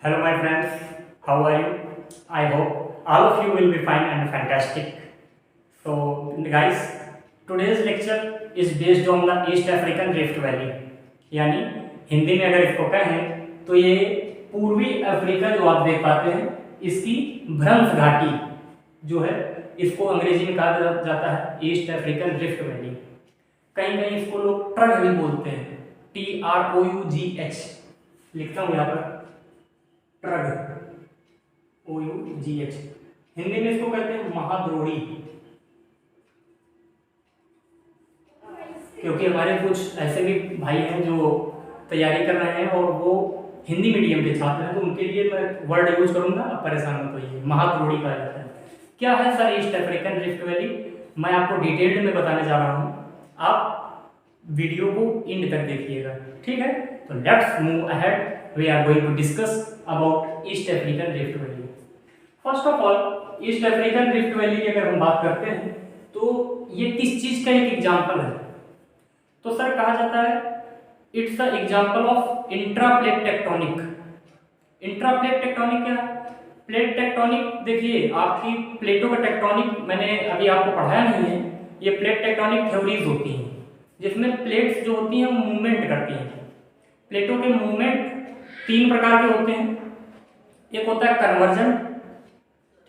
Hello, my friends. How are you? I hope all of you will be fine and fantastic. So, guys, today's lecture is based on the East African Rift Valley. यानी हिंदी में अगर इसको कहें तो ये पूर्वी Africa जो आप देख पाते हैं इसकी भ्रंश घाटी जो है इसको अंग्रेजी में कहा जाता है ईस्ट अफ्रीकन रिफ्ट वैली। कहीं कहीं इसको लोग ट्रग भी बोलते हैं, TROUGH लिखता हूँ यहाँ पर, ट्रग OUGH। हिंदी में इसको कहते हैं महाद्रोही, क्योंकि हमारे कुछ ऐसे भी भाई हैं जो तैयारी कर रहे हैं और वो हिंदी मीडियम के छात्र हैं, तो उनके लिए मैं वर्ड यूज करूंगा, आप परेशान मत होइए। महाद्रोही कहा जाता है। क्या है sir east African Rift valley, मैं आपको डिटेल्ड में बताने जा रहा हूँ, आप वीडियो को एंड तक देखिएगा, ठीक है। तो let's move ahead, we are going to discuss about East African Rift Valley. First of all East African Rift Valley की अगर हम बात करते हैं तो ये किस चीज का एक एग्जाम्पल है, तो सर कहा जाता है it's a example of intraplate tectonic. Intraplate tectonic क्या है? प्लेट टेक्टोनिक, देखिए आपकी प्लेटों का टेक्टोनिक मैंने अभी आपको पढ़ाया नहीं है, ये प्लेट टेक्टोनिक थ्योरीज होती हैं जिसमें प्लेट्स जो होती हैं मूवमेंट करती हैं। प्लेटों के मूवमेंट तीन प्रकार के होते हैं, एक होता है कन्वर्जन,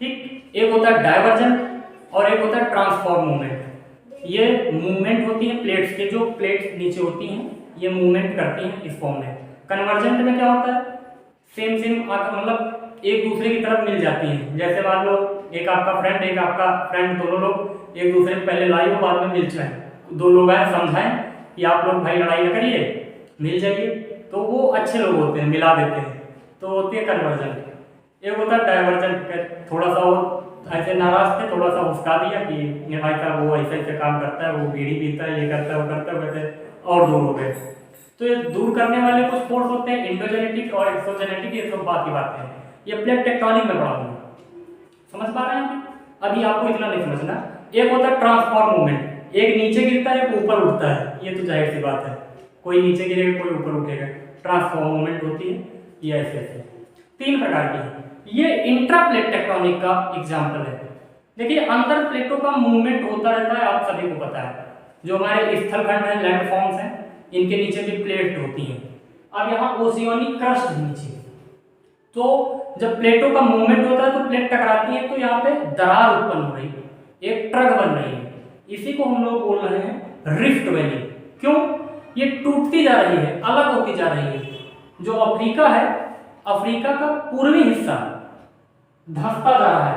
ठीक, एक होता है डाइवर्जन और एक होता है ट्रांसफॉर्म मूवमेंट। ये मूवमेंट होती है प्लेट्स के, जो प्लेट्स नीचे होती हैं ये मूवमेंट करती हैं इस फॉर्म में। कन्वर्जेंट में क्या होता है, सेम मतलब एक दूसरे की तरफ मिल जाती हैं। जैसे मान लो एक आपका फ्रेंड एक आपका फ्रेंड, दोनों लोग एक दूसरे को पहले लाई हो बाद में मिल जाए, दो लोग आए समझाएं कि आप लोग भाई लड़ाई न करिए, मिल जाइए, तो वो अच्छे लोग होते हैं, मिला देते हैं, तो होती है कन्वर्जेंट। एक होता है डाइवर्जेंट, थोड़ा सा वो ऐसे नाराज थे, थोड़ा सा उसका दिया कि ये भाई साहब वो ऐसे ऐसे काम करता है, वो बीड़ी पीता है, ये करता है, वो करता है, वैसे और दूर हो गए। तो ये दूर करने वाले कुछ फोर्स होते हैं इंडोजेनेटिक और एक्सोजेनेटिक, ये सब बात की बात है। ये प्लेट टेक्टोनिक में पढ़ाऊंगा, समझ पा रहे हैं अभी आपको इतना नहीं समझना। एक होता है ट्रांसफॉर्म मूवमेंट, एक नीचे गिरता है एक ऊपर उठता है, ये तो जाहिर सी बात है, कोई नीचे गिरेगा कोई ऊपर उठेगा, ट्रांसफॉर्म मूवमेंट होती है ये ऐसे ऐसे। तीन प्रकार की है, ये इंट्राप्लेट टेक्टोनिक का एग्जाम्पल है। देखिए अंतर प्लेटों का मूवमेंट होता रहता है, आप सभी को पता है। जो हमारे स्थलखंड है, लैंड फॉर्म्स हैं, इनके नीचे भी प्लेट होती हैं। अब यहाँ ओशियोनिक क्रस्ट नीचे, तो जब प्लेटों का मूवमेंट होता है तो प्लेट टकराती है, तो यहाँ पे दरार उत्पन्न हो रही है, एक ट्रग बन रही है, इसी को हम लोग बोल रहे हैं रिफ्ट वैली। क्यों? ये टूटती जा रही है, अलग होती जा रही है। जो अफ्रीका है, अफ्रीका का पूर्वी हिस्सा धंसता जा रहा है,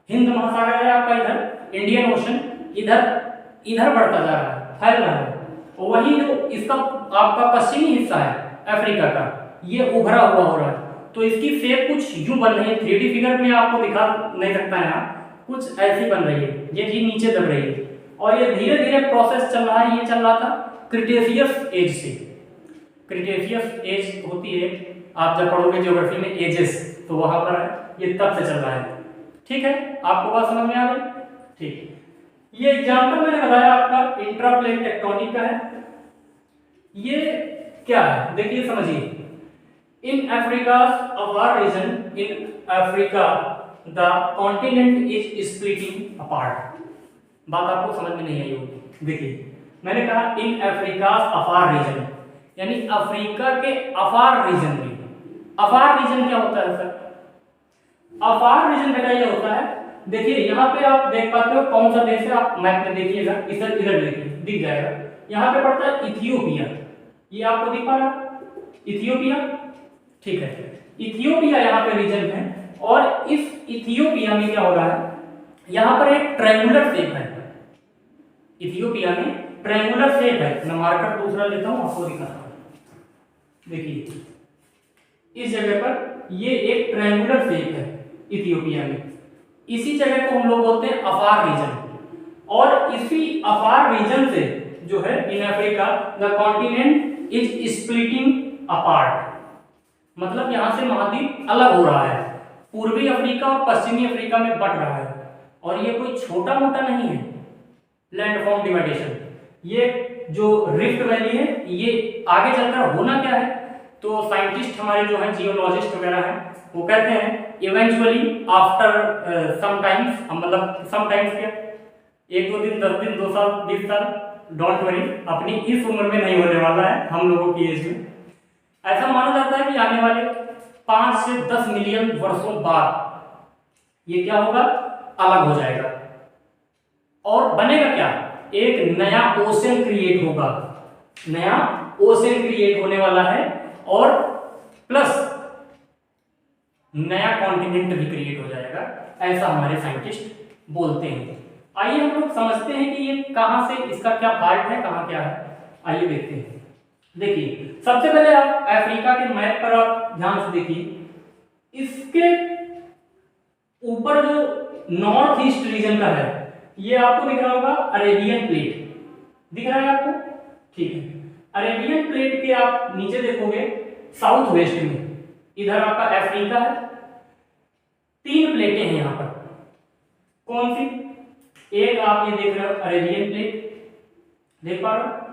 हिंद महासागर है आपका इधर, इंडियन ओशन इधर बढ़ता जा रहा है, फैल रहा है। वही जो इसका आपका पश्चिमी हिस्सा है अफ्रीका का, ये उभरा हुआ हो रहा है, तो इसकी शेप कुछ यूं बन रही है, 3D फिगर में आपको दिखा नहीं सकता है यहाँ, कुछ ऐसी बन रही है, ये चीज नीचे दब रही है, और ये धीरे धीरे प्रोसेस चल रहा है। ये चल रहा था क्रिटेशियस एज से। क्रिटेशियस एज होती है, आप जब पढ़ोगे ज्योग्राफी में एजेस, तो वहां पर है, ये तब से चल रहा है, ठीक है। आपको बात समझ में आ गई? ठीक, ये एग्जाम्पल मैंने बताया आपका इंट्राप्लेट टेक्टोनिक का है। ये क्या है देखिए समझिए, in Africa's upper region, in Africa the continent is splitting apart. बात आपको समझ में नहीं आई होगी। देखिए मैंने कहा इन अफ्रीका's अपार रीजन, यानी अफ्रीका के अपार रीजन में। अपार रीजन क्या होता है सर? अपार रीजन का ये होता है, देखिए यहाँ पे आप देख पाते हो कौन सा देश है, आप मैप में देखिएगा, इधर देखिए दिख जाएगा, यहाँ पे पड़ता है इथियोपिया, ये आपको दिख पा रहा इथियोपिया, ठीक है। इथियोपिया यहाँ पे रीजन है, और इस इथियोपिया में क्या हो रहा है, यहाँ पर एक ट्रायंगुलर शेप है, इथियोपिया में ट्रायंगुलर शेप है। मैं मार्कर दूसरा लेता हूँ आपको दिखाता हूँ। देखिए इस जगह पर ये एक ट्रायंगुलर शेप है इथियोपिया में, इसी जगह को हम लोग बोलते हैं अफार रीजन, और इसी अफार रीजन से जो है इन Africa the continent is splitting apart, मतलब यहां से महाद्वीप अलग हो रहा है, पूर्वी अफ्रीका और पश्चिमी अफ्रीका में बट रहा है। और ये कोई छोटा मोटा नहीं है लैंड फॉर्म डिवाइडेशन, ये जो रिफ्ट वैली है ये आगे चलकर होना क्या है, तो साइंटिस्ट हमारे जो हैं जियोलॉजिस्ट वगैरह हैं वो कहते हैं इवेंचुअली आफ्टर समटाइम्स, मतलब समटाइम्स क्या 1-2 दिन 10 दिन 2 साल 20 साल, डोंट वरी, अपनी इस उम्र में नहीं होने वाला है, हम लोगों की एज में। ऐसा माना जाता है कि आने वाले 5 से 10 मिलियन वर्षों बाद ये क्या होगा, अलग हो जाएगा और बनेगा क्या, एक नया ओशन क्रिएट होगा, नया ओशन क्रिएट होने वाला है और प्लस नया कॉन्टिनेंट भी क्रिएट हो जाएगा, ऐसा हमारे साइंटिस्ट बोलते हैं। आइए हम लोग समझते हैं कि ये कहां से, इसका क्या पार्ट है, कहां क्या है, आइए देखते हैं। देखिए सबसे पहले आप अफ्रीका के मैप पर आप ध्यान से देखिए, इसके ऊपर जो नॉर्थ ईस्ट रीजन का है ये आपको दिख रहा होगा अरेबियन प्लेट, दिख रहा है आपको, ठीक है। अरेबियन प्लेट के आप नीचे देखोगे साउथ वेस्ट में, इधर आपका अफ्रीका है, 3 प्लेटें हैं यहां पर, कौन सी, एक आप ये देख रहे हो अरेबियन प्लेट, देख पा रहे हो,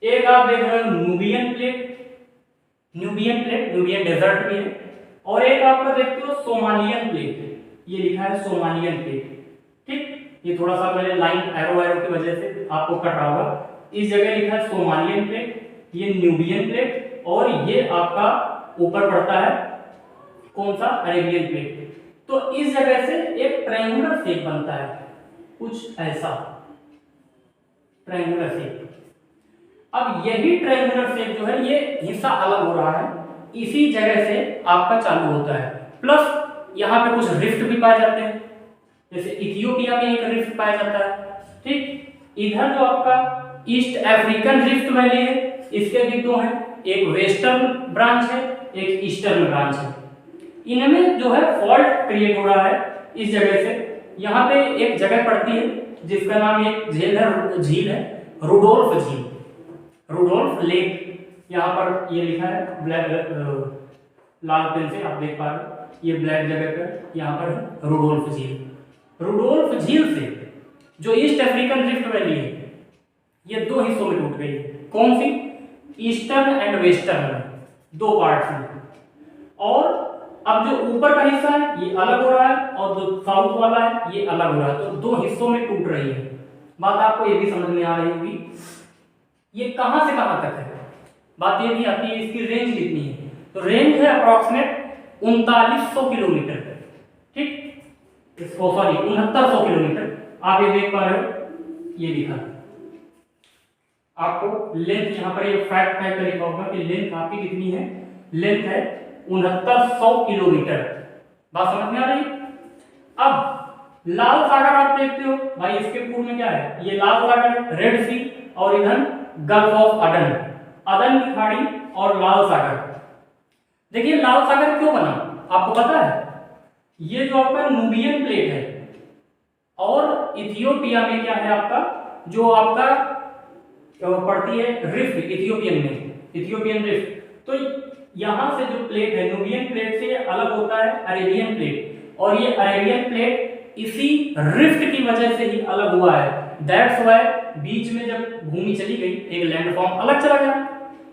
एक आप देख रहे हो न्यूबियन प्लेट, न्यूबियन डेजर्ट भी है, और एक आपका देखते हो सोमालियन प्लेट, ये लिखा है सोमालियन प्लेट, ठीक। ये थोड़ा सा मैंने लाइन एरो की वजह से आपको कट रहा होगा, इस जगह लिखा है सोमालियन प्लेट, ये न्यूबियन प्लेट, और ये आपका ऊपर पड़ता है कौन सा, अरेबियन प्लेट। तो इस जगह से एक ट्रायंगुलर शेप बनता है, कुछ ऐसा ट्रायंगुलर शेप। अब यही ट्रायंगुलर शेप जो है ये हिस्सा अलग हो रहा है, इसी जगह से आपका चालू होता है, प्लस यहाँ पे कुछ रिफ्ट भी पाए जाते हैं, जैसे इथियोपिया में एक रिफ्ट पाया जाता है, ठीक। इधर जो आपका ईस्ट अफ्रीकन रिफ्ट वैली है, इसके भी 2 हैं, एक वेस्टर्न ब्रांच है, एक ईस्टर्न ब्रांच है, इनमें जो है फॉल्ट क्रिएट हो रहा है इस जगह से। यहाँ पे एक जगह पड़ती है जिसका नाम एक झील है रुडोल्फ झील, रुडोल्फ लेक, यहाँ पर ये लिखा है ब्लैक लाल पेन से आप देख पा रहे हो, ये ब्लैक जगह पर यहाँ पर है रुडोल्फ झील। रुडोल्फ झील से जो ईस्ट अफ्रीकन रिफ्ट वैली है ये 2 हिस्सों में टूट गई है, कौन सी, ईस्टर्न एंड वेस्टर्न, 2 पार्ट्स में। और अब जो ऊपर का हिस्सा है ये अलग हो रहा है और जो साउथ वाला है ये अलग हो रहा है, तो 2 हिस्सों में टूट रही है। बात आपको ये भी समझ में आ रही होगी, ये कहां से कहां तक है, बात ये भी आती है इसकी रेंज कितनी है, तो रेंज है अप्रॉक्सीमेट 3900 किलोमीटर, ठीक, सॉरी 6900 किलोमीटर। आप ये देख पा रहे हो, ये लिखा आपको लेंथ, यहाँ पर ये फैक्ट टाइप का लिखा होगा कि लेंथ आपकी कितनी है, लेंथ है 6900 किलोमीटर, बात समझ में आ रही। अब लाल सागर आप देखते हो भाई, इसके पूर्व में क्या है, ये लाल सागर, रेड सी, और इधर गल्फ ऑफ अडन, अदन की खाड़ी और लाल सागर। देखिए लाल सागर क्यों बना आपको पता है, ये जो आपका न्यूबियन प्लेट है और इथियोपिया में क्या है आपका, जो आपका पड़ती है रिफ्ट इथियोपियन में, इथियोपियन रिफ्ट, तो यहां से जो प्लेट है न्यूबियन प्लेट से अलग होता है अरेबियन प्लेट, और ये अरेबियन प्लेट इसी रिफ्ट की वजह से ही अलग हुआ है। दैट्स व्हाई बीच में जब भूमि चली गई एक लैंडफॉर्म अलग चला गया,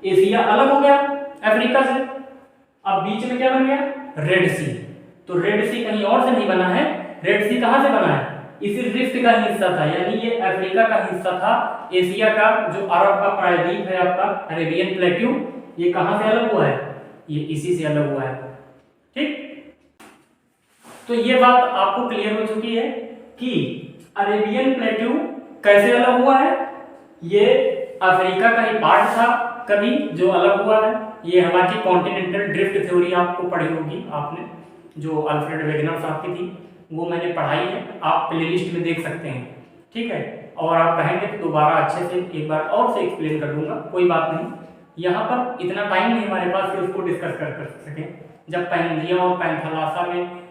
एशिया अलग हो गया अफ्रीका से, अब बीच में क्या बन गया, रेड सी। तो रेड सी कहीं और से नहीं बना है, रेड सी कहां से बना है, इसी रिफ्ट का हिस्सा था, यानी ये अफ्रीका का हिस्सा था, एशिया का जो अरब का प्रायद्वीप है आपका अरेबियन प्लेट्यू, ये कहां से अलग हुआ है, ये इसी से अलग हुआ है, ठीक। तो ये बात आपको क्लियर हो चुकी है कि अरेबियन प्लेट्यू कैसे अलग हुआ है, ये अफ्रीका का ही पार्ट था कभी जो अलग हुआ है। ये हमारी कॉन्टिनेंटल ड्रिफ्ट थ्योरी आपको पढ़ी होगी आपने, जो अल्फ्रेड वेगनर साहब की थी, वो मैंने पढ़ाई है, आप प्लेलिस्ट में देख सकते हैं, ठीक है। और आप कहेंगे तो दोबारा अच्छे से एक बार और से एक्सप्लेन कर दूंगा, कोई बात नहीं, यहाँ पर इतना टाइम नहीं हमारे पास कि उसको डिस्कस कर सकें। जब पैनजियम और पैंथालासा में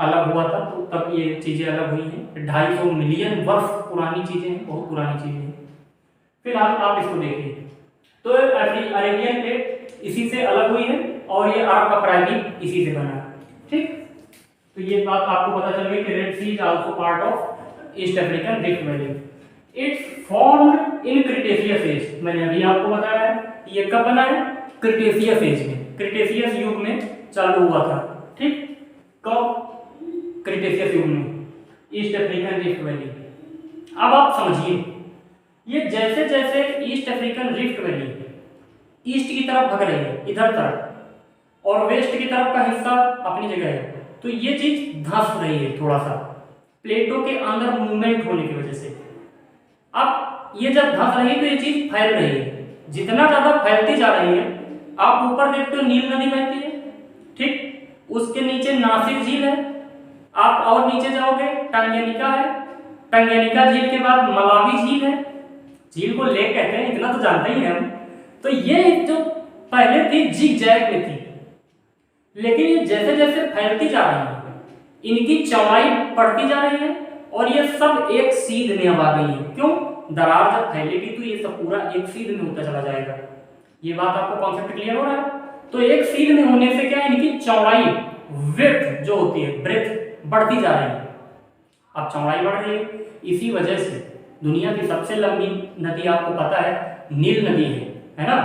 अलग हुआ था तो तब ये चीज़ें अलग हुई हैं, 250 मिलियन वर्ष पुरानी चीज़ें हैं, बहुत पुरानी चीज़ें हैं। फिलहाल आप इसको देखिए, तो अरेबियन प्लेट इसी से अलग हुई है और ये अरब का प्रायद्वीप इसी से बना है, ठीक। तो ये बात आपको पता चल गई कि Red Sea is also part of East African Rift Valley. It's formed in Cretaceous age, मैंने अभी आपको बताया है ये कब बना है, क्रिटेशियस एज में, क्रिटेशियस युग में चालू हुआ था। ठीक, कब? क्रिटेशियस युग में, ईस्ट अफ्रीकन रिफ्ट वैली। अब आप समझिए, ये जैसे जैसे east African Rift valley east की तरफ भग रही है, इधर तरफ, और वेस्ट की तरफ का हिस्सा अपनी जगह है, तो ये चीज धंस रही है थोड़ा सा, प्लेटों के अंदर मूवमेंट होने की वजह से। अब ये जब धंस रही है तो ये चीज फैल रही है, जितना ज्यादा फैलती जा रही है, आप ऊपर देखते हो नील नदी बहती है, ठीक, उसके नीचे नासिर झील है, आप और नीचे जाओगे टंगेनिका है, टंगेनिका झील के बाद मलावी झील है, झील को लेक कहते हैं, इतना तो जानते ही हैं हम। तो ये जो पहले थी जिग-जैग में थी, लेकिन ये जैसे जैसे फैलती जा रही है, इनकी चौड़ाई बढ़ती जा रही है, और ये सब एक सीध में अब आ गई है। क्यों? दरार जब फैलेगी तो ये सब पूरा एक सीध में होता चला जाएगा। ये बात आपको कॉन्सेप्ट क्लियर हो रहा है? तो एक सीध में होने से क्या, इनकी चौड़ाई, विड्थ जो होती है, ब्रेथ बढ़ती जा रही है। अब चौड़ाई बढ़ रही है, इसी वजह से दुनिया की सबसे लंबी नदी आपको पता है नील नदी है ना?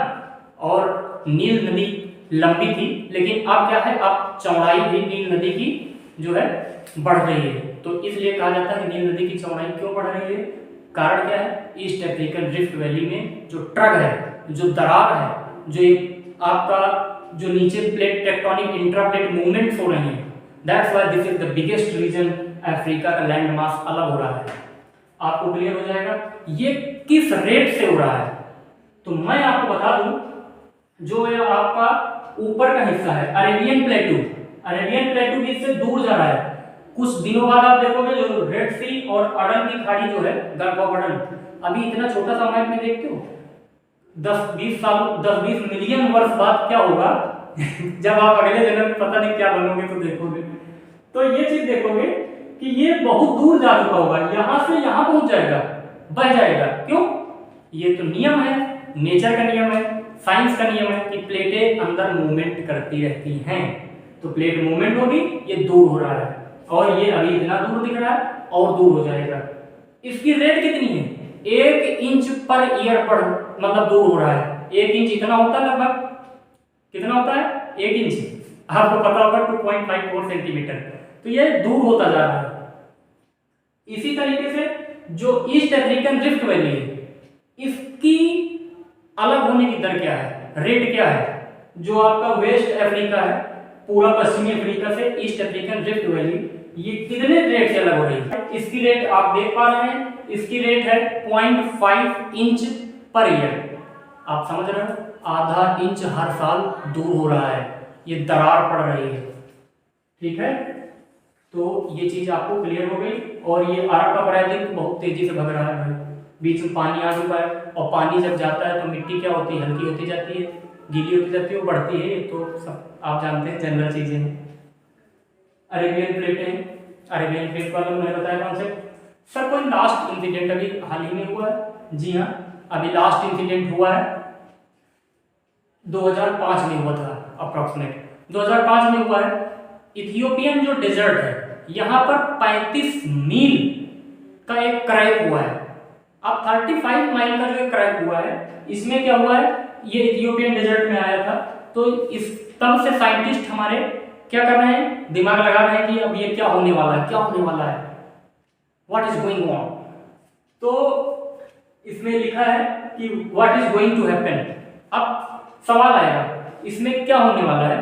और नील नदी लंबी थी, लेकिन अब क्या है, अब चौड़ाई भी नील नदी की जो है बढ़ रही है। तो इसलिए कहा जाता है नील नदी की चौड़ाई क्यों बढ़ रही है? कारण क्या है? ईस्ट अफ्रीकन रिफ्ट वैली में जो ट्रग है, जो दरार है, जो आपका जो नीचे plate tectonic intra plate movements हो रहे हैं, that's why this is the biggest region Africa का लैंड मास अलग हो रहा है। आपको क्लियर हो जाएगा ये किस रेट से हो रहा है। तो मैं आपको बता दूं, जो ये आपका ऊपर का हिस्सा है अरेबियन प्लेटू, अरेबियन प्लेटू भी इससे दूर जा रहा है। कुछ दिनों बाद आप देखोगे जो रेड सी और अड़न की खाड़ी जो है, गल्फ ऑफ अड़न, अभी इतना छोटा सा मैप में देखते हो, 10-20 साल, 10-20 मिलियन वर्ष बाद क्या होगा जब आप अगले जन्म में पता नहीं क्या बनोगे तो देखोगे, तो ये चीज देखोगे कि ये बहुत दूर जा चुका होगा, यहां से यहां पहुंच जाएगा, बह जाएगा। क्यों? ये तो नियम है, नेचर का नियम है, साइंस का नियम है कि प्लेटें अंदर मूवमेंट करती रहती हैं, तो प्लेट मूवमेंट होगी, ये दूर हो रहा है, और ये अभी इतना दूर दिख रहा है और दूर हो जाएगा। इसकी रेट कितनी है? 1 इंच पर ईयर पर, मतलब दूर हो रहा है। 1 इंच इतना होता है, लगभग कितना होता है? 1 इंच, आपको पता होगा 2.54 सेंटीमीटर। तो ये दूर होता जा रहा है। इसी तरीके से जो ईस्ट अफ्रीकन रिफ्ट वैली है, इसकी अलग होने की दर क्या है, रेट क्या है? जो आपका वेस्ट अफ्रीका है, पूरा पश्चिमी अफ्रीका से ईस्ट अफ्रीकन रिफ्ट वैली, ये कितने रेट से अलग हो रही है? इसकी रेट आप देख पा रहे हैं, इसकी रेट है 0.5 इंच पर ईयर। आप समझ रहे हो, आधा इंच हर साल दूर हो रहा है, ये दरार पड़ रही है। ठीक है, तो ये चीज आपको क्लियर हो गई। और ये अरब का प्रायद्वीप बहुत तेजी से भग रहा है भाई, बीच में पानी आ चुका है, और पानी जब जाता है तो मिट्टी क्या होती है, हल्की होती जाती है, गीली होती जाती है, वो बढ़ती है। तो सब आप जानते हैं, जनरल चीजें हैं। अरेबियन प्लेटें, अरेबियन प्लेट वाला मैंने बताया कॉन्सेप्ट। सर कोई लास्ट इंसिडेंट अभी हाल ही में हुआ है? जी हाँ, अभी लास्ट इंसिडेंट हुआ है 2005 में हुआ था, अप्रॉक्सीमेट 2005 में हुआ है। इथियोपियन जो डेजर्ट है, यहाँ पर 35 मील का एक क्रैक हुआ है। अब 35 माइल का जो एक क्रैक हुआ है, इसमें क्या हुआ है, ये इथियोपियन डेजर्ट में आया था। तो इस तब से साइंटिस्ट हमारे क्या कर रहे हैं, दिमाग लगा रहे हैं कि अब ये क्या होने वाला है, क्या होने वाला है, व्हाट इज गोइंग ऑन। तो इसमें लिखा है कि what is going to happen. अब सवाल आएगा, इसमें क्या होने वाला है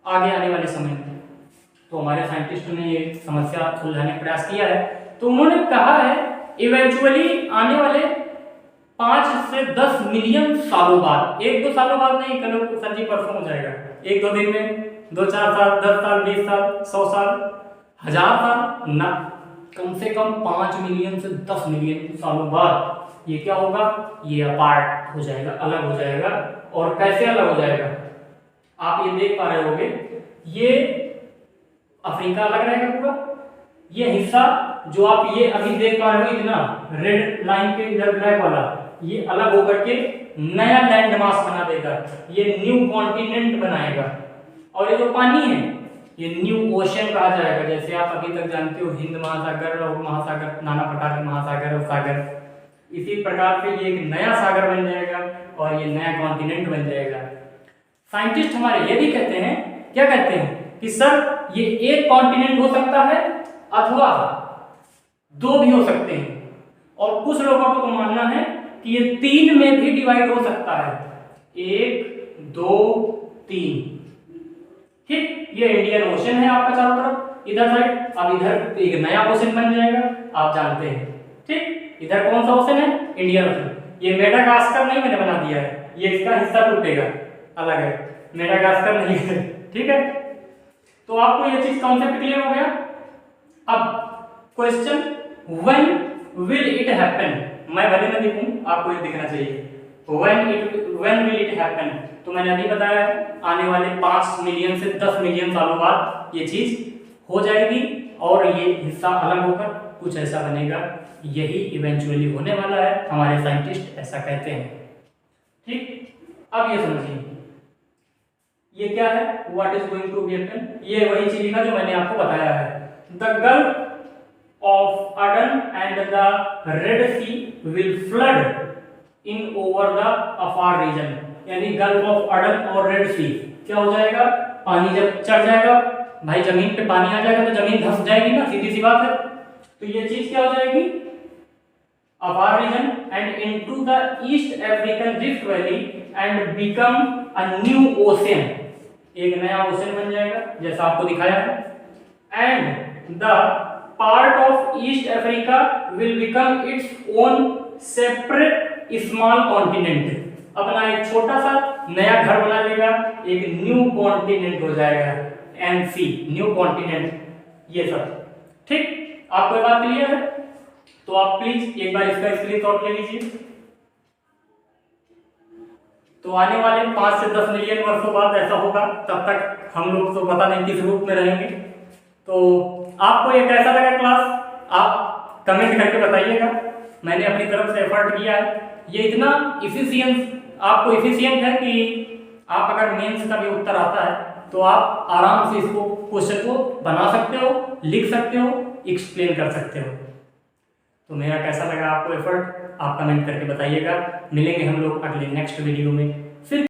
आगे आने वाले समय में। तो हमारे साइंटिस्टों ने ये समस्या सुलझाने का प्रयास किया है। तो उन्होंने कहा है इवेंचुअली आने वाले 5 से 10 मिलियन सालों बाद, 1-2 सालों बाद नहीं, कल सर जी परसों हो जाएगा, 1-2 दिन में, 2-4 साल, 10 साल, 20 साल, 100 साल, 1000 साल ना, कम से कम 5 मिलियन से 10 मिलियन सालों बाद ये क्या होगा, ये अपार्ट हो जाएगा, अलग हो जाएगा। और कैसे अलग हो जाएगा, आप ये देख पा रहे होंगे, ये अफ्रीका अलग रहेगा पूरा, ये हिस्सा जो आप ये अभी देख पा रहे हो, इतना रेड लाइन के इधर ब्लैक वाला, ये अलग होकर के नया लैंड मास बना देगा, ये न्यू कॉन्टिनेंट बनाएगा। और ये जो पानी है, ये न्यू ओशन कहा जाएगा। जैसे आप अभी तक जानते हो हिंद महासागर और महासागर, नाना प्रकार के महासागर और सागर, इसी प्रकार से ये एक नया सागर बन जाएगा और ये नया कॉन्टिनेंट बन जाएगा। साइंटिस्ट हमारे ये भी कहते हैं, क्या कहते हैं कि सर ये एक कॉन्टिनेंट हो सकता है अथवा दो भी हो सकते हैं, और कुछ लोगों को तो मानना है कि ये 3 में भी डिवाइड हो सकता है, 1 2 3। ठीक, ये इंडियन ओशन है आपका चारों तरफ इधर साइड। अब इधर एक नया ओशन बन जाएगा, आप जानते हैं। ठीक, इधर कौन सा ओशन है? Indian ocean. ये मेडागास्कर नहीं मैंने बना दिया है, ये इसका हिस्सा टूटेगा, अलग है, मेडागास्कर नहीं है। ठीक है, तो आपको ये चीज कॉन्सेप्ट क्लियर हो गया। अब question, when will it happen, मैं भले में लिखूं, आपको ये दिखना चाहिए, व्हेन विल इट हैपन। तो मैंने अभी बताया आने वाले 5 मिलियन से 10 मिलियन सालों बाद ये चीज हो जाएगी और ये हिस्सा अलग होकर कुछ ऐसा बनेगा, यही इवेंचुअली होने वाला है, हमारे साइंटिस्ट ऐसा कहते हैं। ठीक, अब ये समझिए ये क्या है, what is going to happen. ये वही चीज है जो मैंने आपको बताया है, the Gulf of Aden and the Red Sea will flood in over the Afar region. यानी गल्फ ऑफ अडन और रेड सी क्या हो जाएगा, पानी जब चढ़ जाएगा भाई, जमीन पे पानी आ जाएगा तो जमीन धंस जाएगी ना, सीधी सी बात है। तो ये चीज क्या हो जाएगी, Afar region and into the East African Rift Valley and become a new ocean. एक नया ओशन बन जाएगा जैसा आपको दिखाया है। And the part of East Africa will become its own separate small continent. अपना एक छोटा सा नया घर बना लेगा, एक न्यू कॉन्टिनेंट हो जाएगा, एनसी, न्यू कॉन्टिनेंट। ये सब ठीक, आपको ये बात क्लियर है? तो आप प्लीज एक बार इसका स्क्रीनशॉट ले लीजिए। तो आने वाले 5 से 10 मिलियन वर्षों बाद ऐसा होगा, तब तक हम लोग तो पता नहीं किस रूप में रहेंगे। तो आपको ये कैसा लगा क्लास, आप कमेंट करके बताइएगा। मैंने अपनी तरफ से एफर्ट किया है, ये इतना आपको इफिशियंट है कि आप अगर मेंस का भी उत्तर आता है तो आप आराम से इसको क्वेश्चन को बना सकते हो, लिख सकते हो, एक्सप्लेन कर सकते हो। तो मेरा कैसा लगा आपको एफर्ट, आप कमेंट करके बताइएगा। मिलेंगे हम लोग अगले नेक्स्ट वीडियो में।